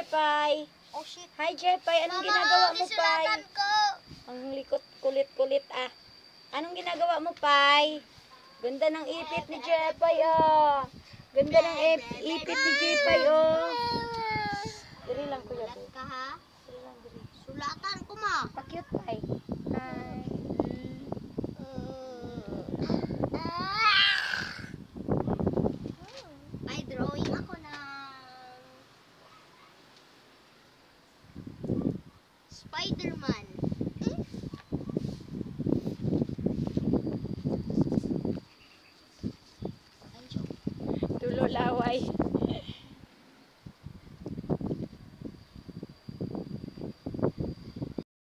Jepay. Oh shit. Hi, Jepay. Anong ginagawa mo, Pai? Ko. Ang likot, kulit-kulit, ah. Anong ginagawa mo, Pai? Ganda ng ipit ni Jepay, ah. Ganda ng ipit ni Jepay, oh. Diri lang, Kuya Bo. Ka ha? Diri lang, diri. Sulatan ko ma. Pa-cute, Pai. Hi. Ay, drawing ako ng Spider-Man.